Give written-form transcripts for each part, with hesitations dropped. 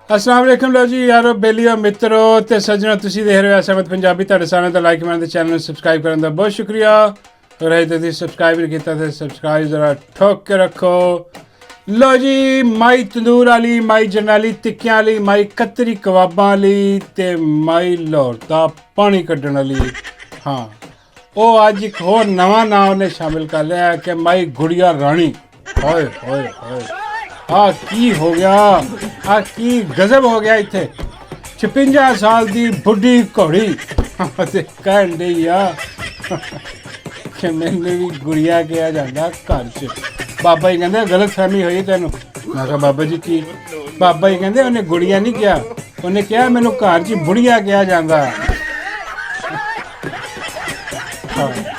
अस्सलाम वालेकुम लो जी यारो बेलियो मित्रों ते सज्जनों तुसी देख रहे हो एसएमएद पंजाबी तुहाडे सारे दा लाइक करन ते चैनल नूं सबसक्राइब करन दा बहुत शुक्रिया और है तुसी सबसक्राइब नहीं कीता ते सबसक्राइब जरा ठोक के रखो। लो जी माई तंदूर वाली माई जरनैली टिक्कियां वाली माई कतरी कबाबां वाली ते माई लाहौर दा पानी कड्ढण वाली। हाँ वो अज एक होर नवां नाम उन्हें शामिल कर लिया है कि माई गुड़िया रानी। होए होए होए आ की हो गया, आ की गजब हो गया। इत्थे 56 साल दी बुढ़ी घोड़ी कहन डई आ कि मैनू भी गुड़िया कहा जाता घर च। बाबा जी कहते गलत फहमी हुई तेनों। मैं कहा बाबा जी की? बाबा जी कहते उन्हें गुड़िया नहीं कहा, उन्हें कहा मैनू घर च बुढ़िया कहा जाता।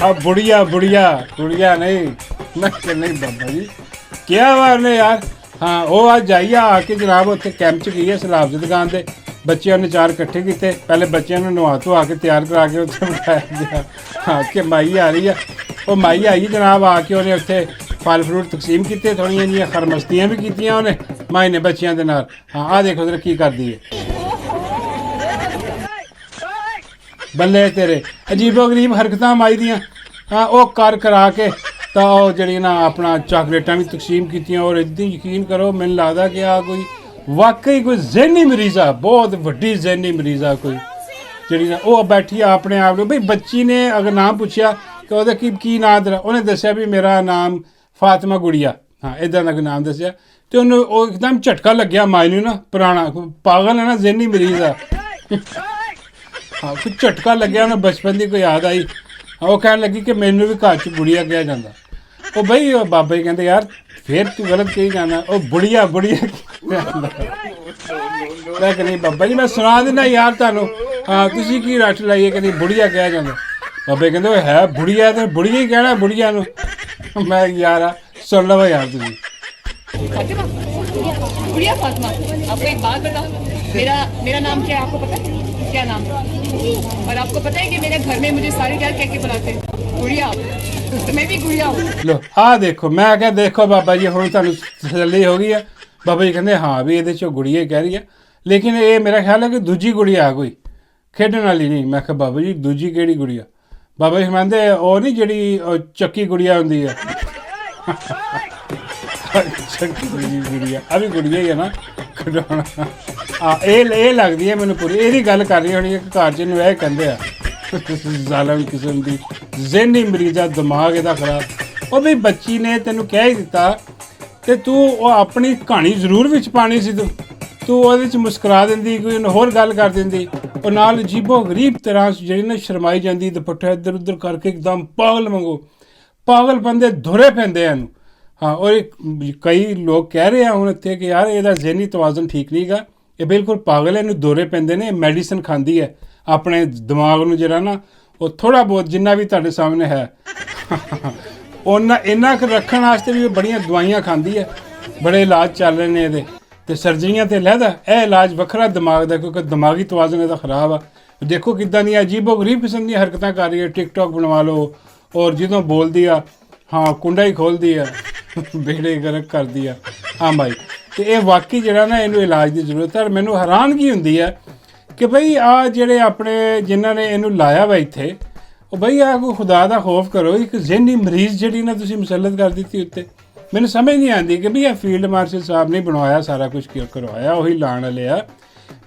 अब बुढ़िया बुढ़िया गुड़िया नहीं। मैं नहीं बाबा जी क्या बात ने यार। हाँ वो अज आई आके जनाब उत्थे कैंप च गई है सैलाब की दुकान से। बच्चे उन्हें 4 इकट्ठे किए, पहले बच्चों ने नवा धुआ के तैयार करा के उत्थे बिठाया गया। हाँ कि माई आ रही है। वो माई आई जनाब आके उन्हें उत्थे फल फ्रूट तकसीम किए, थोड़िया जी खरमस्तियाँ भी की उन्हें माई ने बच्चों के नाल। हाँ आ देखो उधर की करती है बल्ले तेरे अजीबो गरीब हरकतां माई दियाँ। हाँ वो कर करा के तो जी ना अपना चॉकलेटा भी तकसीम की। और इतनी यकीन करो मैंने लगता कि आ कोई वाकई कोई जहनी मरीज़ आ, बहुत वड्डी जहनी मरीज़ आ कोई जी ना। वो बैठी अपने आप भाई बच्ची ने अगर नाम पूछया कि वह की नाम तेरा, उन्हें दसिया भी मेरा नाम फातिमा गुड़िया। हाँ इदा का नाम दसिया तो उन्होंने एकदम झटका लग्या माई नूं ना, पुराना पागल है ना जहनी मरीज़ आ। हाँ कुछ झटका लग्या उन्हें बचपन की कोई याद आई। वो कह लगी कि मैनू भी घर च बुढ़िया कहा जाता। वो बई बाबा जी कहते यार फिर तू गलत कही जाना, वो बुढ़िया बुढ़िया मैं कहनी बाबा जी मैं सुना देना यार तुहानू। हाँ तुसी की रट लाइए कहनी बुढ़िया कहा जाता। बाबा जी कहते है बुढ़िया तो बुढ़िया ही कहना बुढ़िया नू। मैं यार सुन लो यार तुसी। फातिमा गुड़िया फातिमा आपको एक बात बताओ, मेरा नाम क्या है आपको पता है? क्या नाम है? और आपको पता है कि मेरे घर में मुझे सारे क्या कह के बुलाते हैं? गुड़िया। तो मैं भी गुड़िया हूँ। लो आ देखो मैं क्या देखो बाबा जी हुण तुहानू तसल्ली हो गई है। बाबा जी कहते हाँ भी ये गुड़िया कह रही है, लेकिन ये मेरा ख्याल है कि दूजी गुड़िया आ कोई खेडण वाली नहीं। मैं कहा बाबा जी दूजी केड़ी गुड़िया? बाबा जी कहते वो नहीं जी चक्की गुड़िया होंगी है। गुड़िया अभी गुड़िया ही है ना खिडौना। हाँ ये लगती है मैंने पूरी यही गल कर रही होनी कि घर च इनू यह कहते जालम किस्म की जहनी मरीज़ा दिमाग इहदा खराब। वो भी बच्ची ने तेनों कह ही दिता तो तू अपनी कहानी जरूर विच पानी सी, तू वो मुस्करा देंदी कोई होर गल कर देंदी और नाल अजीबो गरीब तरह जी ना शर्माई जाती, दुपट्टा इधर उधर करके एकदम पागल वांगू। पागल बंदे धुरे पैंदे हैं। हाँ और कई लोग कह रहे हैं हूँ इतने कि यार यदा जहनी तवाजन ठीक नहीं गा, ये बिल्कुल पागल है, इन्हूं दौरे पैंदे ने, मैडिसन खांदी है अपने दिमाग नूं जरा ना वो थोड़ा बहुत जिन्ना भी तुहाडे सामने है इन्ना क रखण वास्ते भी बड़ियां दवाइयां खांदी है, बड़े इलाज चल रहे हैं ये तो सर्जरियां तो लैदा यह इलाज वखरा दिमाग का क्योंकि दिमागी तवाजन इसदा खराब आ। देखो किदां दी अजीबो गरीब किस्म दी हरकतां कर रही है, टिकटॉक बनवा लो और जदों बोल दिया हाँ कुंडा ही खोल दिया बेड़े गर्क कर दिया। हाँ भाई तो ये वाकई जरा ना इनू इलाज की जरूरत है। और मैनू हैरानगी होंदी है कि बई आ जेड़े अपने जिन्हों ने इनू लाया वा इत्थे बई आ कोई खुदा दा खौफ करो, एक जहनी मरीज़ जी ना तुसीं मुसलत कर दी उत्ते। मैनू समझ नहीं आती कि बई फील्ड मार्शल साहब ने बनवाया सारा कुछ करवाया वही लाने वाले आ,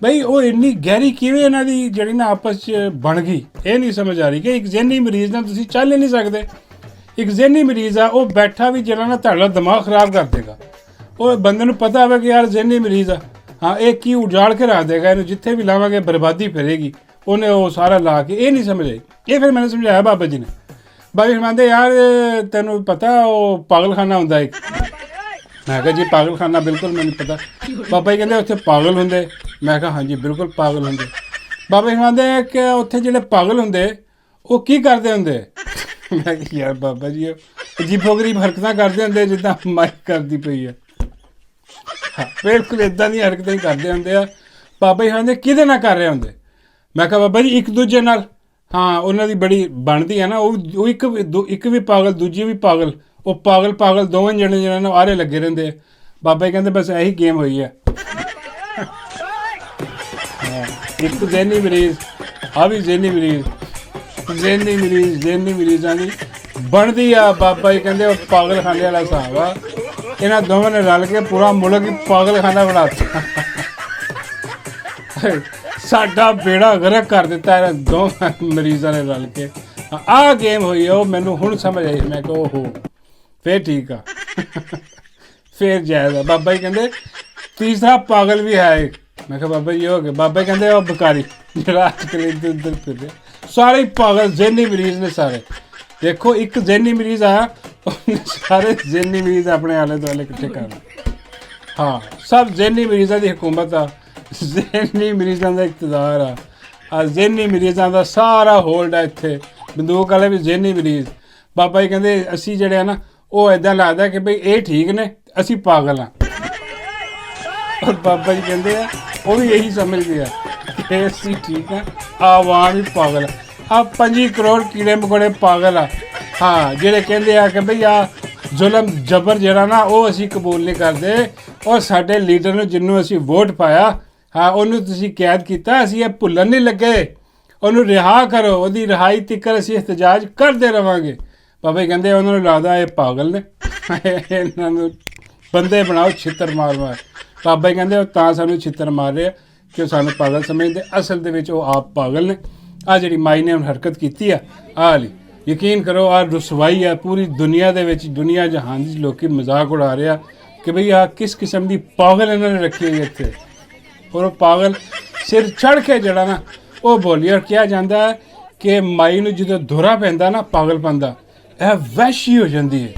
बई वो इन्नी गहरी किवें इन्हां दी जिहड़ी ना आपस च बन गई ये नहीं समझ आ रही कि एक जहनी मरीज़ नाल तुसीं चल ही नहीं सकते। एक जहनी मरीज़ आ वो बैठा भी जरा ना तुहाडा दिमाग खराब कर देगा। वो बंदे नूं पता है कि यार जहनी मरीज़ आ, हाँ एक की उजाड़ के रख देगा, इन्हूं जिथे भी लावांगे बर्बादी फिरेगी। उन्हें वो सारा ला के ये नहीं समझ आई। ये फिर मैंने समझाया बाबा जी ने। बाबा जी कहते यार तेनों पता वो पागल खाना होंदा एक। मैं कहा जी पागल खाना बिल्कुल मैंने पता। बाबा जी कहते उत्थे पागल होंदे? मैं कहा हाँ जी बिल्कुल पागल होंदे। बाबा जी कहते कि उत्थे जिहड़े पागल होंदे वो की करदे होंदे? मैं यार बाबा जी अजीबो गरीब हरकतां करदे होंदे जिद्दां माई करदी पई है। हाँ बिल्कुल इदां दी हरकतां ही करदे होंदे आ। बाबा जी कहते किहदे नाल कर रहे होंदे? मैं कहा बाबा जी एक दूजे नाल। हाँ उन्हां दी बड़ी बनदी है ना वो एक भी पागल दूजी भी पागल, वो पागल पागल दोवें जने जिन्हां नूं आरे लगे रहिंदे। बाबा जी कहते बस यही गेम हुई है। ਹਾਂ ਇੱਕ ਜ਼ਹਿਨੀ ਮਰੀਜ਼, ਆ ਵੀ ਜ਼ਹਿਨੀ ਮਰੀਜ਼ਾਂ ਦੀ ਬਣਦੀ ਆ। ਬਾਬਾ ਜੀ ਕਹਿੰਦੇ ਉਹ ਪਾਗਲਖਾਨੇ ਵਾਲਾ ਹਿਸਾਬ ਆ। ਇਹਨਾਂ ਦੋਵਾਂ ਨੇ ਰਲ ਕੇ ਪੂਰਾ ਮੁਲਕ ਹੀ ਪਾਗਲਖਾਨਾ ਬਣਾ ਦਿੱਤਾ। ਸਾਡਾ ਬੇੜਾ ਗਰਕ ਕਰ ਦਿੱਤਾ ਇਹਨਾਂ ਦੋਵਾਂ ਮਰੀਜ਼ਾਂ ਨੇ ਰਲ ਕੇ। ਆਹ ਗੇਮ ਹੋਈ ਉਹ ਮੈਨੂੰ ਹੁਣ ਸਮਝ ਆਈ। ਮੈਂ ਕਿਹਾ ਓਹੋ ਫੇਰ ਠੀਕ ਆ, ਫੇਰ ਜਾਇਜ਼ ਆ। ਬਾਬਾ ਜੀ ਕਹਿੰਦੇ ਤੀਸਰਾ ਪਾਗਲ ਵੀ ਹੈ ਇੱਕ। ਮੈਂ ਕਿਹਾ ਬਾਬਾ ਜੀ ਹੋ ਗਏ। ਬਾਬਾ ਜੀ ਕਹਿੰਦੇ ਉਹ ਬਕਾਰੀ ਜਿਹੜਾ ਅੱਜ ਕੱਲ੍ਹ ਇੱਧਰ ਉੱਧਰ ਫਿਰ ਰਿਹਾ, ਸਾਰੇ ਹੀ ਪਾਗਲ ਜ਼ਹਿਨੀ ਮਰੀਜ਼ ਨੇ ਸਾਰੇ। ਦੇਖੋ ਇੱਕ ਜ਼ਹਿਨੀ ਮਰੀਜ਼ ਆਇਆ, ਉਹਨੇ ਸਾਰੇ ਜ਼ਹਿਨੀ ਮਰੀਜ਼ ਆਪਣੇ ਆਲੇ ਦੁਆਲੇ ਇਕੱਠੇ ਕਰ ਲਏ। ਹਾਂ ਸਭ ਜ਼ਹਿਨੀ ਮਰੀਜ਼ਾਂ ਦੀ ਹਕੂਮਤ ਆ, ਜ਼ਹਿਨੀ ਮਰੀਜ਼ਾਂ ਦਾ ਇਕਤਦਾਰ ਆ ਜ਼ਹਿਨੀ ਮਰੀਜ਼ਾਂ ਦਾ ਸਾਰਾ ਹੋਲਡ ਆ ਇੱਥੇ। ਬੰਦੂਕ ਵਾਲੇ ਵੀ ਜ਼ਹਿਨੀ ਮਰੀਜ਼। ਬਾਬਾ ਜੀ ਕਹਿੰਦੇ ਅਸੀਂ ਜਿਹੜੇ ਆ ਨਾ ਉਹ ਇੱਦਾਂ ਲੱਗਦਾ ਕਿ ਬਈ ਇਹ ਠੀਕ ਨੇ, ਅਸੀਂ ਪਾਗਲ ਹਾਂ। ਔਰ ਬਾਬਾ ਜੀ ਕਹਿੰਦੇ ਆ ਉਹ ਵੀ ਇਹੀ ਸਮਝਦੇ ਆ ਕਿ ਅਸੀਂ ਠੀਕ ਆ, ਆਵਾਮ ਹੀ ਪਾਗਲ ਆ। 5 ਕਰੋੜ ਕੀੜੇ ਮਕੌੜੇ ਪਾਗਲ ਆ। ਹਾਂ ਜਿਹੜੇ ਕਹਿੰਦੇ ਆ ਕਿ ਬਈ ਆ ਜ਼ੁਲਮ ਜਬਰ ਜਿਹੜਾ ਨਾ ਉਹ ਅਸੀਂ ਕਬੂਲ ਨਹੀਂ ਕਰਦੇ, ਔਰ ਸਾਡੇ ਲੀਡਰ ਨੂੰ ਜਿਹਨੂੰ ਅਸੀਂ ਵੋਟ ਪਾਇਆ ਹਾਂ ਉਹਨੂੰ ਤੁਸੀਂ ਕੈਦ ਕੀਤਾ, ਅਸੀਂ ਇਹ ਭੁੱਲਣ ਨਹੀਂ ਲੱਗੇ। ਉਹਨੂੰ ਰਿਹਾ ਕਰੋ, ਉਹਦੀ ਰਿਹਾਈ ਤੀਕਰ ਅਸੀਂ ਇhtਜਾਜ ਕਰਦੇ ਰਵਾਂਗੇ। ਬਾਬਾ ਜੀ ਕਹਿੰਦੇ ਉਹਨਾਂ ਨੂੰ ਲੱਗਦਾ ਇਹ ਪਾਗਲ ਨੇ, ਇਹਨਾਂ ਨੂੰ ਬੰਦੇ ਬਣਾਓ ਛਿੱਤਰ ਮਾਰ ਮਾਰ। ਬਾਬਾ ਜੀ ਕਹਿੰਦੇ ਉਹ ਤਾਂ ਸਾਨੂੰ ਛਿੱਤਰ ਮਾਰ ਰਹੇ ਆ ਕਿ ਉਹ ਸਾਨੂੰ ਪਾਗਲ ਸਮਝਦੇ, ਅਸਲ ਦੇ ਵਿੱਚ ਉਹ ਆਪ ਪਾਗਲ ਨੇ। ਆ ਜਿਹੜੀ ਮਾਈ ਨੇ ਹੁਣ ਹਰਕਤ ਕੀਤੀ ਆ ਆਹ ਲਈ ਯਕੀਨ ਕਰੋ ਆ ਰੁਸਵਾਈ ਆ ਪੂਰੀ ਦੁਨੀਆ ਦੇ ਵਿੱਚ। ਦੁਨੀਆ ਜਹਾਨ ਦੀ ਲੋਕੀ ਮਜ਼ਾਕ ਉਡਾ ਰਿਹਾ ਕਿ ਬਈ ਆ ਕਿਸ ਕਿਸਮ ਦੀ ਪਾਗਲ ਇਹਨਾਂ ਨੇ ਰੱਖੀ ਹੋਈ ਇੱਥੇ। ਔਰ ਉਹ ਪਾਗਲ ਸਿਰ ਚੜ੍ਹ ਕੇ ਜਿਹੜਾ ਨਾ ਉਹ ਬੋਲੀ। ਔਰ ਕਿਹਾ ਜਾਂਦਾ ਹੈ ਕਿ ਮਾਈ ਨੂੰ ਜਦੋਂ ਧੁਰਾ ਪੈਂਦਾ ਨਾ ਪਾਗਲਪਨ ਦਾ ਇਹ ਵਹਿਸ਼ੀ ਹੋ ਜਾਂਦੀ ਹੈ।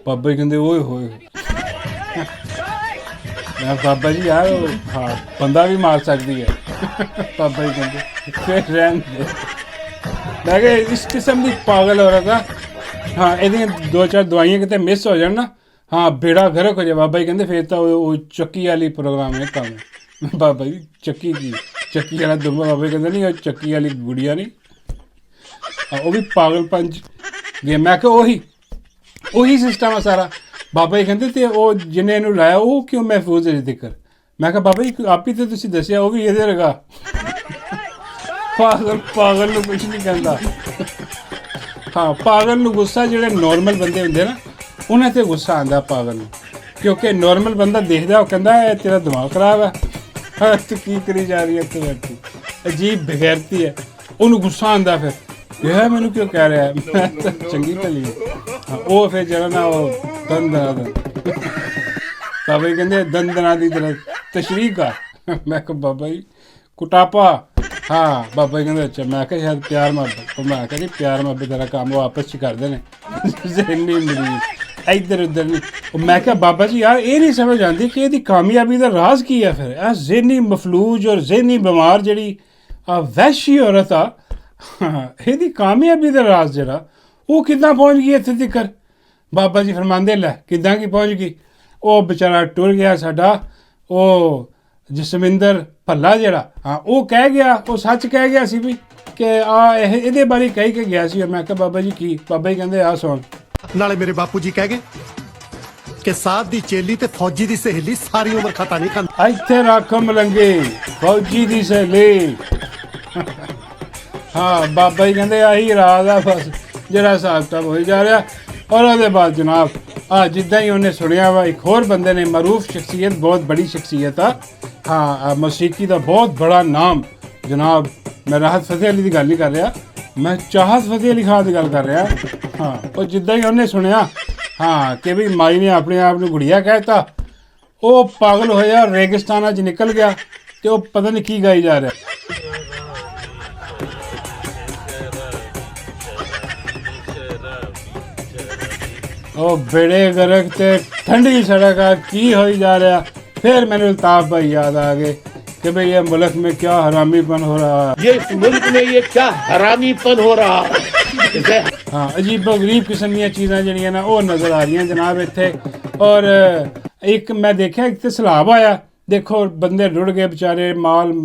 ਬਾਬਾ ਜੀ ਕਹਿੰਦੇ ਓਏ ਹੋਏ ਮੈਂ ਬਾਬਾ ਜੀ ਯਾਰ ਹਾਂ ਬੰਦਾ ਵੀ ਮਾਰ ਸਕਦੀ ਹੈ। ਬਾਬਾ ਜੀ ਕਹਿੰਦੇ ਫਿਰ ਰਹਿਣ ਦੇ। ਮੈਂ ਕਿਹਾ ਇਸ ਕਿਸਮ ਦੀ ਪਾਗਲ ਔਰਤ ਆ ਹਾਂ ਇਹਦੀਆਂ 2-4 ਦਵਾਈਆਂ ਕਿਤੇ ਮਿਸ ਹੋ ਜਾਣ ਨਾ ਹਾਂ ਬੇੜਾ ਗਰਕ ਹੋ ਜਾਏ। ਬਾਬਾ ਜੀ ਕਹਿੰਦੇ ਫਿਰ ਤਾਂ ਉਹ ਚੱਕੀ ਵਾਲੀ ਪ੍ਰੋਗਰਾਮ ਹੈ ਕੰਮ। ਬਾਬਾ ਜੀ ਚੱਕੀ ਕੀ ਚੱਕੀ ਵਾਲਾ ਦੁੰਬਾ। ਬਾਬਾ ਜੀ ਕਹਿੰਦੇ ਨਹੀਂ ਉਹ ਚੱਕੀ ਵਾਲੀ ਗੁੜੀਆ ਨਹੀਂ ਉਹ ਵੀ ਪਾਗਲਪਨ ਗੇਮ। ਮੈਂ ਕਿਹਾ ਉਹੀ ਸਿਸਟਮ ਆ ਸਾਰਾ। ਬਾਬਾ ਜੀ ਕਹਿੰਦੇ ਤੇ ਉਹ ਜਿਹਨੇ ਇਹਨੂੰ ਲਾਇਆ ਉਹ ਕਿਉਂ ਮਹਿਫੂਜ਼ ਹੈ ਜ਼ਿਕਰ। ਮੈਂ ਕਿਹਾ ਬਾਬਾ ਜੀ ਆਪ ਹੀ ਤਾਂ ਤੁਸੀਂ ਦੱਸਿਆ ਉਹ ਵੀ ਇਹਦੇ ਲਗਾ। ਪਾਗਲ ਨੂੰ ਕੁਝ ਨਹੀਂ ਕਹਿੰਦਾ। ਹਾਂ ਪਾਗਲ ਨੂੰ ਗੁੱਸਾ ਜਿਹੜੇ ਨੋਰਮਲ ਬੰਦੇ ਹੁੰਦੇ ਨਾ ਉਹਨਾਂ 'ਤੇ ਗੁੱਸਾ ਆਉਂਦਾ ਪਾਗਲ ਨੂੰ, ਕਿਉਂਕਿ ਨੋਰਮਲ ਬੰਦਾ ਦੇਖਦਾ ਉਹ ਕਹਿੰਦਾ ਇਹ ਤੇਰਾ ਦਿਮਾਗ ਖਰਾਬ ਹੈ ਤੂੰ ਕੀ ਕਰੀ ਜਾ ਰਹੀ ਹੈ ਇੱਥੇ ਬੈਠੀ ਅਜੀਬ ਬੇਗੈਰਤੀ ਹੈ। ਉਹਨੂੰ ਗੁੱਸਾ ਆਉਂਦਾ ਫਿਰ ਇਹ ਮੈਨੂੰ ਕਿਉਂ ਕਹਿ ਰਿਹਾ ਮੈਂ ਤਾਂ ਚੰਗੀ ਭਲੀ ਹਾਂ। ਉਹ ਫਿਰ ਜਿਹੜਾ ਨਾ ਉਹ ਦੰਦਨਾ ਬਾਬਾ ਜੀ ਕਹਿੰਦੇ ਦੰਦਨਾ ਦੀ ਤਰ੍ਹਾਂ ਤਸ਼ਰੀਹ ਕਰ। ਮੈਂ ਕਿਹਾ ਬਾਬਾ ਜੀ ਕੁਟਾਪਾ ਹਾਂ। ਬਾਬਾ ਜੀ ਕਹਿੰਦੇ ਅੱਛਾ। ਮੈਂ ਕਿਹਾ ਸ਼ਾਇਦ ਪਿਆਰ ਮੁਹੱਬਤ। ਮੈਂ ਕਿਹਾ ਨਹੀਂ ਪਿਆਰ ਮੁਹੱਬਤ ਦਾ ਕੰਮ ਉਹ ਆਪਸ 'ਚ ਕਰਦੇ ਨੇ ਜ਼ਹਿਨੀ ਮਰੀਜ਼ ਇੱਧਰ ਉੱਧਰ ਨਹੀਂ। ਉਹ ਮੈਂ ਕਿਹਾ ਬਾਬਾ ਜੀ ਯਾਰ ਇਹ ਨਹੀਂ ਸਮਝ ਆਉਂਦੀ ਕਿ ਇਹਦੀ ਕਾਮਯਾਬੀ ਦਾ ਰਾਜ਼ ਕੀ ਹੈ। ਫਿਰ ਇਹ ਜ਼ਹਿਨੀ ਮਫਲੂਜ ਔਰ ਜ਼ਹਿਨੀ ਬਿਮਾਰ ਜਿਹੜੀ ਵਹਿਸ਼ੀ ਔਰਤ ਆ ਇਹਦੀ ਕਾਮਯਾਬੀ ਦਾ ਰਾਜ਼ ਜਿਹੜਾ ਉਹ ਕਿੱਦਾਂ ਪਹੁੰਚ ਗਈ ਇੱਥੇ ਤੱਕ। ਬਾਬਾ ਜੀ ਫਰਮਾਉਂਦੇ ਲੈ ਕਿੱਦਾਂ ਕੀ ਪਹੁੰਚ ਗਈ। ਉਹ ਵਿਚਾਰਾ ਟੁਰ ਗਿਆ ਸਾਡਾ ਉਹ ਜਸਵਿੰਦਰ ਭੱਲਾ ਜਿਹੜਾ ਹਾਂ ਉਹ ਕਹਿ ਗਿਆ ਉਹ ਸੱਚ ਕਹਿ ਗਿਆ ਸੀ ਵੀ ਕਿ ਇਹਦੇ ਬਾਰੇ ਕਹਿ ਕੇ ਗਿਆ ਸੀ। ਮੈਂ ਕਿਹਾ ਬਾਬਾ ਜੀ ਕੀ। ਬਾਬਾ ਜੀ ਕਹਿੰਦੇ ਆ ਸੁਣ ਨਾਲੇ ਮੇਰੇ ਬਾਪੂ ਜੀ ਕਹਿ ਗਏ ਕਿ ਸਾਧ ਦੀ ਚੇਲੀ ਤੇ ਫੌਜੀ ਦੀ ਸਹੇਲੀ ਸਾਰੀ ਉਮਰ ਖਤਾ ਨਹੀਂ ਖਾਂਦੀ। ਇੱਥੇ ਰੱਖ ਮਲੰਗੇ ਫੌਜੀ ਦੀ ਸਹੇਲੀ। ਹਾਂ ਬਾਬਾ ਜੀ ਕਹਿੰਦੇ ਆਹੀ ਰਾਜ ਆ ਬਸ ਜਿਹੜਾ ਹਿਸਾਬ ਕਿਤਾਬ ਹੋਈ ਜਾ ਰਿਹਾ। ਔਰ ਉਹਦੇ ਬਾਅਦ ਜਨਾਬ ਜਿੱਦਾਂ ਹੀ ਉਹਨੇ ਸੁਣਿਆ ਵਾ ਇੱਕ ਹੋਰ ਬੰਦੇ ਨੇ ਮਰੂਫ ਸ਼ਖਸੀਅਤ ਬਹੁਤ ਬੜੀ ਸ਼ਖਸੀਅਤ ਆ ਹਾਂ ਮੌਸੀਕੀ ਦਾ ਬਹੁਤ ਬੜਾ ਨਾਮ ਜਨਾਬ। ਮੈਂ ਰਾਹਤ ਫਤਿਹ ਅਲੀ ਦੀ ਗੱਲ ਨਹੀਂ ਕਰ ਰਿਹਾ, ਮੈਂ ਚਾਹਤ ਫਤਿਹ ਅਲੀ ਖਾਨ ਦੀ ਗੱਲ ਕਰ ਰਿਹਾ ਹਾਂ। ਉਹ ਜਿੱਦਾਂ ਹੀ ਉਹਨੇ ਸੁਣਿਆ ਹਾਂ ਕਿ ਵੀ ਮਾਈ ਨੇ ਆਪਣੇ ਆਪ ਨੂੰ ਗੁੜੀਆ ਕਹਿਤਾ ਉਹ ਪਾਗਲ ਹੋਇਆ ਰੇਗਿਸਤਾਨਾਂ 'ਚ ਨਿਕਲ ਗਿਆ ਤੇ ਉਹ ਪਤਾ ਨਹੀਂ ਕੀ ਗਾਈ ਜਾ ਰਿਹਾ। ਉਹ ਬੇੜੇ ਗਰਕ ਤੇ ਠੰਡੀ ਸੜਕ ਆ ਕੀ ਹੋਈ ਜਾ ਰਿਹਾ। फिर मैंने अल्ताफ भाई याद आ गए कि भाई ये मुल्क में क्या हरामीपन हो रहा है, ये इस मुल्क में ये क्या हरामीपन हो रहा है। हाँ अजीब गरीब किस्म दी चीज़ां जिहड़ियां ना वो नज़र आ रही जनाब इत्थे। और एक मैं देखा एक तो सैलाब आया देखो बंदे रुड़ गए बेचारे माल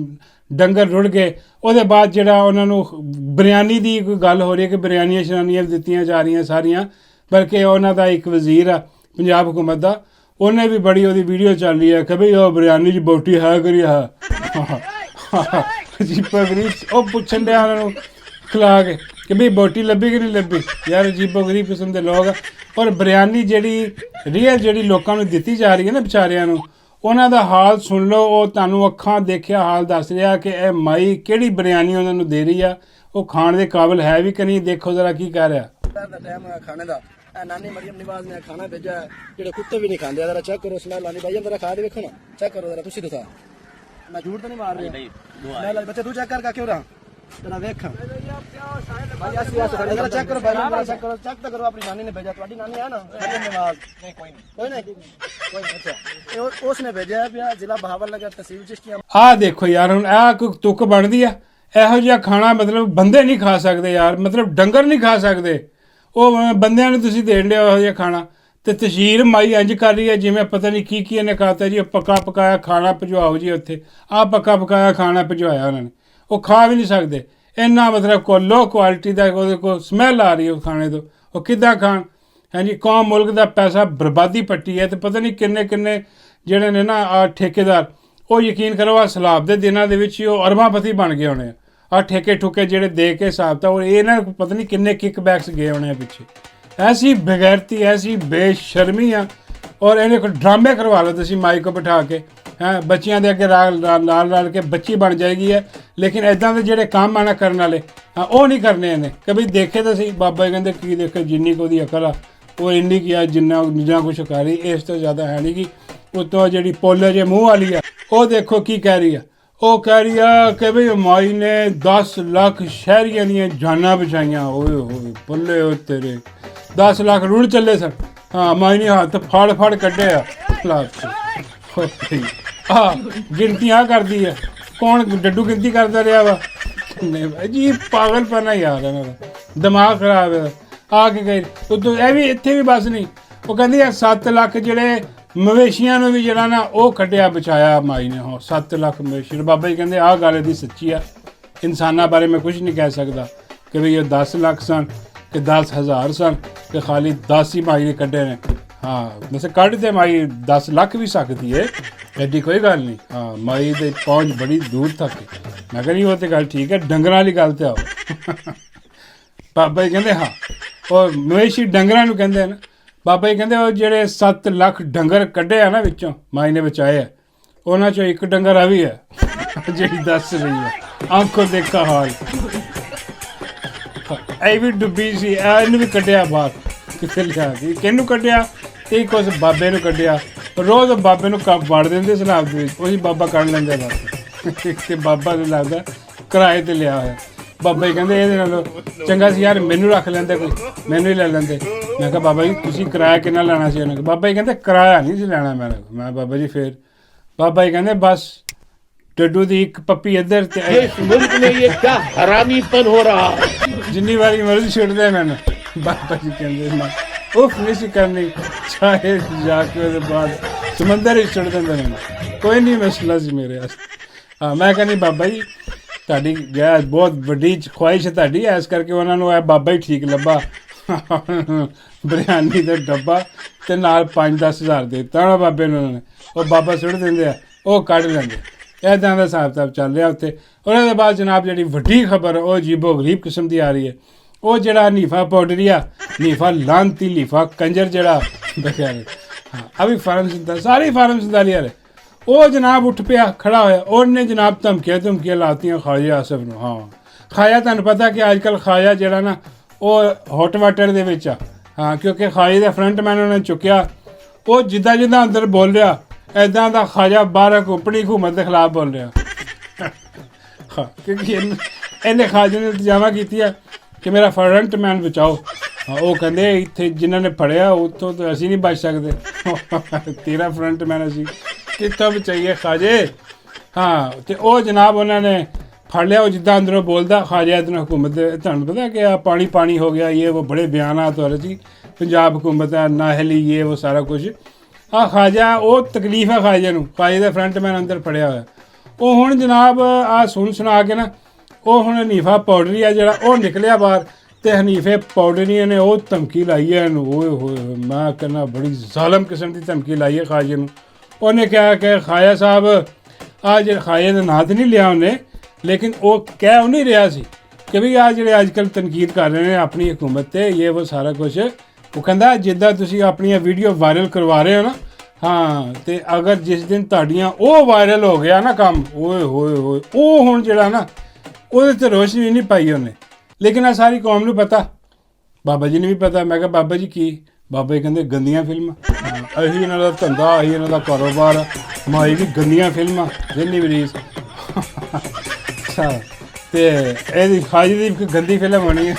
डंगर रुड़ गए। ਉਹਦੇ ਬਾਅਦ ਜਿਹੜਾ ਉਹਨਾਂ ਨੂੰ ਬਿਰਿਆਨੀ ਦੀ ਕੋਈ ਗੱਲ ਹੋ ਰਹੀ ਹੈ ਕਿ ਬਿਰਿਆਨੀਆਂ ਸ਼ਰਾਨੀਆਂ ਦਿੱਤੀਆਂ ਜਾ ਰਹੀਆਂ ਸਾਰੀਆਂ। ਬਲਕਿ ਉਹਨਾਂ ਦਾ ਇੱਕ ਵਜ਼ੀਰ ਆ ਪੰਜਾਬ ਹੁਕੂਮਤ ਦਾ ਉਹਨੇ ਵੀ ਬੜੀ ਉਹਦੀ ਵੀਡੀਓ ਚੱਲ ਰਹੀ ਹੈ ਕਿ ਬਈ ਉਹ ਬਿਰਿਆਨੀ 'ਚ ਬੋਟੀ ਹੈ ਕਰੀ ਹੈ। ਅਜੀਬੋ ਗਰੀਬ ਉਹ ਪੁੱਛਣ ਡਿਆ ਉਹਨਾਂ ਨੂੰ ਖਿਲਾ ਕੇ ਕਿ ਵੀ ਬੋਟੀ ਲੱਭੀ ਕਿ ਨਹੀਂ ਲੱਭੀ। ਯਾਰ ਅਜੀਬੋ ਗਰੀਬ ਕਿਸਮ ਦੇ ਲੋਕ ਆ। ਔਰ ਬਿਰਿਆਨੀ ਜਿਹੜੀ ਰੀਅਲ ਜਿਹੜੀ ਲੋਕਾਂ ਨੂੰ ਦਿੱਤੀ ਜਾ ਰਹੀ ਹੈ ਨਾ ਵਿਚਾਰਿਆਂ ਨੂੰ, ਉਹਨਾਂ ਦਾ ਹਾਲ ਸੁਣ ਲਓ। ਉਹ ਤੁਹਾਨੂੰ ਅੱਖਾਂ ਦੇਖਿਆ ਹਾਲ ਦੱਸ ਰਿਹਾ ਕਿ ਇਹ ਮਾਈ ਕਿਹੜੀ ਬਿਰਿਆਨੀ ਉਹਨਾਂ ਨੂੰ ਦੇ ਰਹੀ ਆ, ਉਹ ਖਾਣ ਦੇ ਕਾਬਿਲ ਹੈ ਵੀ ਕਿ ਨਹੀਂ। ਦੇਖੋ ਜ਼ਰਾ ਕੀ ਕਹਿ ਰਿਹਾ। खाने का नानी मरियम निवाज ने खाना भेजा है जेडे कुत्ते भी नहीं खाते। जरा चेक करो स्मेल आनी भाई जरा खा के देखो ना, चेक करो जरा। तुसी दसा मैं झूठ तो नहीं मार रही स्मेल आनी बच्चे तू चेक कर क्यों रहा जरा देख भाई ऐसी ऐसे जरा चेक करो भाई जरा चेक करो, चेक तो करो। अपनी नानी ने भेजा, तुम्हारी नानी है ना मरियम निवाज? नहीं कोई नहीं अच्छा उसने भेजा है भैया जिला बहावलनगर तहसील चिश्तियां। ਆਹ ਦੇਖੋ ਯਾਰ, ਹੁਣ ਆਹ ਕੋਈ ਤੁਕ ਬਣਦੀ ਆ। ਇਹੋ ਜਿਹਾ ਖਾਣਾ ਮਤਲਬ ਬੰਦੇ ਨਹੀਂ ਖਾ ਸਕਦੇ ਯਾਰ, ਮਤਲਬ ਡੰਗਰ ਨਹੀਂ ਖਾ ਸਕਦੇ। ਉਹ ਬੰਦਿਆਂ ਨੂੰ ਤੁਸੀਂ ਦੇਣ ਲਿਆ ਇਹੋ ਜਿਹਾ ਖਾਣਾ। ਤੇ ਤਸ਼ਹੀਰ ਮਾਈ ਇੰਜ ਕਰ ਰਹੀ ਹੈ ਜਿਵੇਂ ਪਤਾ ਨਹੀਂ ਕੀ ਕੀ ਇਹਨੇ ਖਾਤਾ ਜੀ। ਪੱਕਾ ਪਕਾਇਆ ਖਾਣਾ ਭਜਵਾਓ ਜੀ ਉੱਥੇ। ਆਹ ਪੱਕਾ ਪਕਾਇਆ ਖਾਣਾ ਭਜਵਾਇਆ ਉਹਨਾਂ ਨੇ, ਉਹ ਖਾ ਵੀ ਨਹੀਂ ਸਕਦੇ। ਇੰਨਾ ਮਤਲਬ ਕੋ ਲੋ ਕੁਆਲਿਟੀ ਦਾ ਉਹਦੇ ਕੋਲ ਸਮੈਲ ਆ ਰਹੀ ਹੈ ਖਾਣੇ ਤੋਂ। ਉਹ ਕਿੱਦਾਂ ਖਾਣ? ਹਾਂਜੀ, ਕੌਮ ਮੁਲਕ ਦਾ ਪੈਸਾ ਬਰਬਾਦੀ ਪੱਟੀ ਹੈ। ਤੇ ਪਤਾ ਨਹੀਂ ਕਿੰਨੇ ਕਿੰਨੇ ਜਿਹੜੇ ਨੇ ਨਾ ਆ ਠੇਕੇਦਾਰ, ਉਹ ਯਕੀਨ ਕਰੋ ਆ ਸਲਾਬ ਦੇ ਦਿਨਾਂ ਦੇ ਵਿੱਚ ਹੀ ਉਹ ਅਰਬਾਂਪਤੀ ਬਣ ਗਏ ਹੋਣੇ ਆ ਠੇਕੇ ਠੁਕੇ ਜਿਹੜੇ ਦੇ ਕੇ ਹਿਸਾਬ ਤਾਂ। ਔਰ ਇਹਨਾਂ ਨੂੰ ਪਤਾ ਨਹੀਂ ਕਿੰਨੇ ਕਿੱਕ ਬੈਕਸ ਗਏ ਹੋਣੇ ਆ ਪਿੱਛੇ। ਐਸੀ ਬਗੈਰਤੀ, ਐਸੀ ਬੇਸ਼ਰਮੀ ਆ। ਔਰ ਇਹਨੇ ਕੋਈ ਡਰਾਮੇ ਕਰਵਾ ਲਓ ਤੁਸੀਂ ਮਾਈ ਕੋ ਬਿਠਾ ਕੇ, ਹੈਂ ਬੱਚਿਆਂ ਦੇ ਅੱਗੇ ਲਾਲ ਕੇ ਬੱਚੀ ਬਣ ਜਾਏਗੀ ਹੈ। ਲੇਕਿਨ ਇੱਦਾਂ ਦੇ ਜਿਹੜੇ ਕੰਮ ਆਣਾ ਕਰਨ ਵਾਲੇ ਹਾਂ ਉਹ ਨਹੀਂ ਕਰਨੇ ਇਹਨੇ। ਕभी ਦੇਖੇ ਤਾਂ ਸਹੀ ਬਾਬਾ ਜੀ ਕਹਿੰਦੇ ਕੀ ਦੇਖੋ, ਜਿੰਨੀ ਕੁ ਉਹਦੀ ਅਕਲ ਆ ਉਹ ਇੰਨੀ ਕੀ ਆ ਜਿੰਨਾ ਕੁਛ ਕਰ ਰਹੀ, ਇਸ ਤੋਂ ਜ਼ਿਆਦਾ ਹੈ ਨਹੀਂ। ਕਿ ਉਤੋਂ ਜਿਹੜੀ ਪੋਲੇ ਜੇ ਮੂੰਹ ਵਾਲੀ ਆ ਉਹ ਦੇਖੋ ਕੀ ਕਹਿ ਰਹੀ ਆ। ਉਹ ਕਹਿ ਰਹੀ ਆ ਕਿ ਵੀ ਮਾਈ ਨੇ 10 ਲੱਖ ਸ਼ਹਿਰੀਆਂ ਦੀਆਂ ਜਾਨਾਂ ਬਚਾਈਆਂ। ਓਏ ਹੋਏ ਬੱਲੇ ਉਹ ਤੇਰੇ 10 ਲੱਖ ਰੁੜ ਚੱਲੇ ਸਨ। ਹਾਂ ਮਾਈ ਨੇ ਹੱਥ ਫੜ ਕੱਢੇ ਆ ਲਾਸਟ ਗਿਣਤੀਆਂ ਕਰਦੀ ਹੈ। ਕੌਣ ਡੱਡੂ ਗਿਣਤੀ ਕਰਦਾ ਰਿਹਾ ਵਾ? ਜੀ ਪਾਗਲਪਨ ਆ ਯਾਰ, ਇਹਨਾਂ ਦਾ ਦਿਮਾਗ ਖਰਾਬ ਹੈ। ਆ ਕੇ ਗਏ ਉਦੋਂ ਇਹ ਵੀ ਇੱਥੇ ਵੀ ਬਸ ਨਹੀਂ। ਉਹ ਕਹਿੰਦੀ ਆ 7 ਲੱਖ ਜਿਹੜੇ ਮਵੇਸ਼ੀਆਂ ਨੂੰ ਵੀ ਜਿਹੜਾ ਨਾ ਉਹ ਕੱਢਿਆ ਬਚਾਇਆ ਮਾਈ ਨੇ। ਹੋ 7 ਲੱਖ ਮਵੇਸ਼ੀ। ਬਾਬਾ ਜੀ ਕਹਿੰਦੇ ਆਹ ਗੱਲ ਇਹਦੀ ਸੱਚੀ ਆ। ਇਨਸਾਨਾਂ ਬਾਰੇ ਮੈਂ ਕੁਝ ਨਹੀਂ ਕਹਿ ਸਕਦਾ ਕਿ ਵੀ ਇਹ 10 ਲੱਖ ਸਨ ਕਿ 10,000 ਸਨ ਕਿ ਖਾਲੀ 10 ਹੀ ਮਾਈ ਨੇ ਕੱਢੇ ਨੇ। ਹਾਂ ਵੈਸੇ ਕੱਢ ਤੇ ਮਾਈ 10 ਲੱਖ ਵੀ ਸਕਦੀ ਹੈ, ਐਡੀ ਕੋਈ ਗੱਲ ਨਹੀਂ। ਹਾਂ ਮਾਈ ਦੇ ਪਹੁੰਚ ਬੜੀ ਦੂਰ ਤੱਕ। ਮੈਂ ਕਹਿੰਦੀ ਉਹ ਤੇ ਗੱਲ ਠੀਕ ਹੈ, ਡੰਗਰਾਂ ਵਾਲੀ ਗੱਲ ਤੇ ਆਓ। ਬਾਬਾ ਜੀ ਕਹਿੰਦੇ ਹਾਂ ਉਹ ਮਵੇਸ਼ੀ ਡੰਗਰਾਂ ਨੂੰ ਕਹਿੰਦੇ ਨਾ। ਬਾਬਾ ਜੀ ਕਹਿੰਦੇ ਉਹ ਜਿਹੜੇ 7 ਲੱਖ ਡੰਗਰ ਕੱਢੇ ਆ ਨਾ ਵਿੱਚੋਂ ਮਾਈ ਨੇ ਬਚਾਏ ਆ, ਉਹਨਾਂ ਚੋਂ ਇੱਕ ਡੰਗਰ ਆ ਵੀ ਹੈ ਜਿਹੜੀ ਦੱਸ ਰਹੀ ਹੈ। ਆਂਖੋਂ ਦੇਖਾ ਹਾਲ ਇਹ ਵੀ ਡੁੱਬੀ ਸੀ, ਇਹਨੂੰ ਵੀ ਕੱਢਿਆ ਬਾਹਰ। ਕਿੱਥੇ ਲਿਆ ਕੇ ਕਿਹਨੂੰ ਕੱਢਿਆ? ਇਹ ਕੁਛ ਬਾਬੇ ਨੂੰ ਕੱਢਿਆ। ਰੋਜ਼ ਬਾਬੇ ਨੂੰ ਕੱਪ ਵੜ ਦਿੰਦੇ ਸਲਾਬ ਦੇ ਵਿੱਚ, ਉਹੀ ਬਾਬਾ ਕੱਢ ਲੈਂਦਾ ਬਸ। ਤੇ ਬਾਬਾ ਨੂੰ ਲੱਗਦਾ ਕਿਰਾਏ ਤੇ ਲਿਆ ਹੋਇਆ। ਬਾਬਾ ਜੀ ਕਹਿੰਦੇ ਇਹਦੇ ਨਾਲੋਂ ਚੰਗਾ ਸੀ ਯਾਰ ਮੈਨੂੰ ਰੱਖ ਲੈਂਦੇ, ਕੋਈ ਮੈਨੂੰ ਹੀ ਲੈ ਲੈਂਦੇ। ਮੈਂ ਕਿਹਾ ਬਾਬਾ ਜੀ ਤੁਸੀਂ ਕਿਰਾਇਆ ਕਿੰਨਾ ਲੈਣਾ ਸੀ? ਉਹਨੇ ਬਾਬਾ ਜੀ ਕਹਿੰਦੇ ਕਿਰਾਇਆ ਨਹੀਂ ਸੀ ਲੈਣਾ। ਮੈਂ ਬਾਬਾ ਜੀ ਫੇਰ? ਬਾਬਾ ਜੀ ਕਹਿੰਦੇ ਬਸ ਡੱਡੂ ਦੀ ਇੱਕ ਪੱਪੀ ਇੱਧਰ ਤੇ इस मुल्क में ये क्या हरामीपन हो रहा है। ਜਿੰਨੀ ਵਾਰੀ ਮਰਜ਼ੀ ਛੱਡਦੇ ਮੈਨੂੰ। ਬਾਬਾ ਜੀ ਕਹਿੰਦੇ ਨਾ ਉਫ ਨਹੀਂ ਸੀ ਕਰਨੀ, ਚਾਹੇ ਜਾ ਕੇ ਉਹਦੇ ਬਾਅਦ ਸਮੁੰਦਰ ਹੀ ਛੱਡ ਦਿੰਦੇ ਮੈਨੂੰ, ਕੋਈ ਨਹੀਂ ਮਸਲਾ ਸੀ ਮੇਰੇ ਵਾਸਤੇ। ਹਾਂ ਮੈਂ ਕਹਿੰਦੀ ਬਾਬਾ ਜੀ ਤੁਹਾਡੀ ਗਿਆ ਬਹੁਤ ਵੱਡੀ ਖੁਆਇਸ਼ ਹੈ ਤੁਹਾਡੀ, ਇਸ ਕਰਕੇ ਉਹਨਾਂ ਨੂੰ ਇਹ ਬਾਬਾ ਹੀ ਠੀਕ ਲੱਭਾ। ਬਿਰਿਆਨੀ ਦਾ ਡੱਬਾ ਤੇ ਨਾਲ 5-10 ਹਜ਼ਾਰ ਦੇ ਦਿੱਤਾ ਉਹਨਾਂ ਬਾਬੇ ਨੂੰ। ਉਹਨਾਂ ਨੇ ਉਹ ਬਾਬਾ ਸੁੱਟ ਦਿੰਦੇ ਆ, ਉਹ ਕੱਢ ਲੈਂਦੇ। ਇੱਦਾਂ ਦਾ ਹਿਸਾਬ ਕਿਤਾਬ ਚੱਲ ਰਿਹਾ ਉੱਥੇ। ਉਹਨਾਂ ਦੇ ਬਾਅਦ ਜਨਾਬ ਜਿਹੜੀ ਵੱਡੀ ਖਬਰ ਉਹ ਅਜੀਬੋ ਗਰੀਬ ਕਿਸਮ ਦੀ ਆ ਰਹੀ ਹੈ। ਉਹ ਜਿਹੜਾ ਨੀਫਾ ਪਾਊਡਰੀਆ, ਨੀਫਾ ਲਾਂਤੀ ਲੀਫਾ ਕੰਜਰ ਜਿਹੜਾ ਬਖਿਆ ਹਾਂ ਅਭੀ ਫਾਰਮ ਸਾਰੀ ਫਾਰਮ ਸਿੰਦਾਲੀਆ ਰਹੇ, ਉਹ ਜਨਾਬ ਉੱਠ ਪਿਆ ਖੜਾ ਹੋਇਆ। ਉਹਨੇ ਜਨਾਬ ਧਮਕੀਆਂ ਲਾਤੀਆਂ ਖਾਜਾ ਆਸਫ ਨੂੰ। ਹਾਂ ਖਾਇਆ ਤੁਹਾਨੂੰ ਪਤਾ ਕਿ ਅੱਜ ਕੱਲ੍ਹ ਖਾਜਾ ਜਿਹੜਾ ਨਾ ਉਹ ਹੌਟ ਵਾਟਰ ਦੇ ਵਿੱਚ ਆ। ਹਾਂ ਕਿਉਂਕਿ ਖਾਜੇ ਦਾ ਫਰੰਟਮੈਨ ਉਹਨੇ ਚੁੱਕਿਆ। ਉਹ ਜਿੱਦਾਂ ਅੰਦਰ ਬੋਲ ਰਿਹਾ ਇੱਦਾਂ ਦਾ ਖਾਜਾ ਬਾਹਰ ਆਪਣੀ ਹਕੂਮਤ ਦੇ ਖਿਲਾਫ ਬੋਲ ਰਿਹਾ। ਹਾਂ ਕਿਉਂਕਿ ਇਹਨੇ ਖਾਜੇ ਨੇ ਇੰਤਜ਼ਾਮਾਂ ਕੀਤੀਆਂ ਕਿ ਮੇਰਾ ਫਰੰਟਮੈਨ ਬਚਾਓ। ਹਾਂ ਉਹ ਕਹਿੰਦੇ ਇੱਥੇ ਜਿਨ੍ਹਾਂ ਨੇ ਫੜਿਆ ਉੱਥੋਂ ਤਾਂ ਅਸੀਂ ਨਹੀਂ ਬਚ ਸਕਦੇ, ਤੇਰਾ ਫਰੰਟਮੈਨ ਅਸੀਂ ਕਿੱਥੋਂ ਬਚਾਈਏ ਖਾਜੇ। ਹਾਂ ਤੇ ਉਹ ਜਨਾਬ ਉਹਨਾਂ ਨੇ ਫੜ ਲਿਆ। ਉਹ ਜਿੱਦਾਂ ਅੰਦਰੋਂ ਬੋਲਦਾ ਖਾਜਾ ਇੱਧਰੋਂ ਹਕੂਮਤ ਦੇ। ਤੁਹਾਨੂੰ ਪਤਾ ਕਿ ਆ ਪਾਣੀ ਹੋ ਗਿਆ ਇਹ ਉਹ ਬੜੇ ਬਿਆਨਾਤ ਹੋ ਰਹੇ ਸੀ ਪੰਜਾਬ ਹਕੂਮਤ ਹੈ ਨਾਹਲੀ ਇਹ ਉਹ ਸਾਰਾ ਕੁਝ। ਆ ਖਾਜਾ ਉਹ ਤਕਲੀਫ ਹੈ ਖਾਜੇ ਨੂੰ, ਖਾਜੇ ਦਾ ਫਰੰਟਮੈਨ ਅੰਦਰ ਫੜਿਆ ਹੋਇਆ। ਉਹ ਹੁਣ ਜਨਾਬ ਆ ਸੁਣਾ ਕੇ ਨਾ ਉਹ ਹੁਣ ਹਨੀਫਾ ਪਾਊਡਰੀਆ ਜਿਹੜਾ ਉਹ ਨਿਕਲਿਆ ਬਾਹਰ ਤੇ ਹਨੀਫੇ ਪਾਊਡਰੀਆ ਨੇ ਉਹ ਧਮਕੀ ਲਾਈ ਹੈ ਇਹਨੂੰ। ਓਏ ਹੋਏ ਮੈਂ ਕਹਿੰਦਾ ਬੜੀ ਜ਼ਾਲਮ ਕਿਸਮ ਦੀ ਧਮਕੀ ਲਾਈ ਹੈ ਖਾਜੇ ਨੂੰ। ਉਹਨੇ ਕਿਹਾ ਕਿ ਖਾਜਾ ਸਾਹਿਬ ਆ ਜਿਹੜੇ ਖਾਏ ਦਾ ਨਾਂ ਤੇ ਨਹੀਂ ਲਿਆ ਉਹਨੇ, ਲੇਕਿਨ ਉਹ ਕਹਿ ਉਹ ਨਹੀਂ ਰਿਹਾ ਸੀ ਕਿ ਵੀ ਆ ਜਿਹੜੇ ਅੱਜ ਕੱਲ੍ਹ ਤਨਕੀਦ ਕਰ ਰਹੇ ਨੇ ਆਪਣੀ ਹਕੂਮਤ ਤੇ ਇਹ ਉਹ ਸਾਰਾ ਕੁਝ। ਉਹ ਕਹਿੰਦਾ ਜਿੱਦਾਂ ਤੁਸੀਂ ਆਪਣੀਆਂ ਵੀਡੀਓ ਵਾਇਰਲ ਕਰਵਾ ਰਹੇ ਹੋ ਨਾ, ਹਾਂ, ਤੇ ਅਗਰ ਜਿਸ ਦਿਨ ਤੁਹਾਡੀਆਂ ਉਹ ਵਾਇਰਲ ਹੋ ਗਿਆ ਨਾ ਕੰਮ, ਓਏ ਹੋਏ ਹੋਏ, ਉਹ ਹੁਣ ਜਿਹੜਾ ਨਾ ਉਹਦੇ ਤੇ ਰੋਸ਼ਨੀ ਨਹੀਂ ਪਾਈ ਉਹਨੇ। ਲੇਕਿਨ ਆ ਸਾਰੀ ਕੌਮ ਨੂੰ ਪਤਾ, ਬਾਬਾ ਜੀ ਨੂੰ ਵੀ ਪਤਾ। ਮੈਂ ਕਿਹਾ ਬਾਬਾ ਜੀ ਕੀ? ਬਾਬਾ ਜੀ ਕਹਿੰਦੇ ਗੰਦੀਆਂ ਫਿਲਮਾਂ, ਇਹੀ ਇਹਨਾਂ ਦਾ ਧੰਦਾ, ਇਹੀ ਇਹਨਾਂ ਦਾ ਕਾਰੋਬਾਰ, ਮਾਈ ਵੀ ਗੰਦੀਆਂ ਫਿਲਮਾਂ ਜਿੰਨੀ ਵੀ ਰੀਸ। ਅੱਛਾ, ਤੇ ਇਹਦੀ ਖਾਜੀ ਦੀ ਇੱਕ ਗੰਦੀ ਫਿਲਮ ਹੋਣੀ ਹੈ।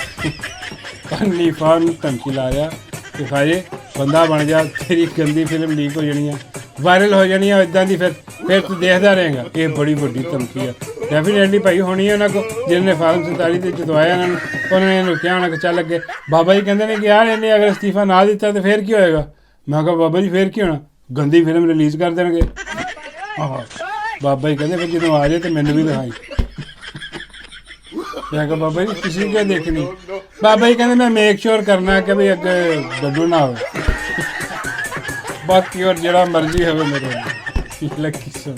ਕੰਨੀ ਫਾਰ ਨੂੰ ਧਮਕੀ ਲਾ ਰਿਹਾ ਕਿ ਖਾਜੇ ਬੰਦਾ ਬਣ ਜਾ, ਤੇਰੀ ਗੰਦੀ ਫਿਲਮ ਲੀਕ ਹੋ ਜਾਣੀ ਆ, ਵਾਇਰਲ ਹੋ ਜਾਣੀ ਆ ਇੱਦਾਂ ਦੀ, ਫਿਰ ਤੂੰ ਦੇਖਦਾ ਰਹੇਗਾ। ਇਹ ਬੜੀ ਵੱਡੀ ਧਮਕੀ ਆ। ਡੈਫੀਨੇਟਲੀ ਭਾਈ ਹੋਣੀ ਹੈ ਉਹਨਾਂ ਕੋਲ, ਜਿਹਨੇ ਫਾਰਮ 47 ਤੇ ਜਦਵਾਇਆ ਉਹਨਾਂ ਨੂੰ, ਉਹਨਾਂ ਨੇ ਇਹਨੂੰ ਕਿਹਾ ਹੋਣਾ ਕਿ ਚੱਲ ਅੱਗੇ। ਬਾਬਾ ਜੀ ਕਹਿੰਦੇ ਨੇ ਕਿ ਯਾਰ ਇਹਨੇ ਅਗਰ ਅਸਤੀਫਾ ਨਾ ਦਿੱਤਾ ਤਾਂ ਫਿਰ ਕੀ ਹੋਏਗਾ? ਮੈਂ ਕਿਹਾ ਬਾਬਾ ਜੀ ਫਿਰ ਕੀ ਹੋਣਾ? ਗੰਦੀ ਫਿਲਮ ਰਿਲੀਜ਼ ਕਰ ਦੇਣਗੇ। ਆਹੋ, ਬਾਬਾ ਜੀ ਕਹਿੰਦੇ ਫਿਰ ਜਦੋਂ ਆ ਜਾਏ ਤਾਂ ਮੈਨੂੰ ਵੀ ਦਿਖਾਈ। ਮੈਂ ਕਿਹਾ ਬਾਬਾ ਜੀ ਤੁਸੀਂ ਕਿਆ ਦੇਖਣੀ? ਬਾਬਾ ਜੀ ਕਹਿੰਦੇ ਮੈਂ ਮੇਕ ਸ਼ੋਰ ਕਰਨਾ ਕਿ ਵੀ ਅੱਗੇ ਗੱਡੂ ਨਾ ਹੋਵੇ, ਬਾਕੀ ਹੋਰ ਜਿਹੜਾ ਮਰਜ਼ੀ ਹੋਵੇ ਮੇਰੇ ਲੱਕੀ ਸੁਣ।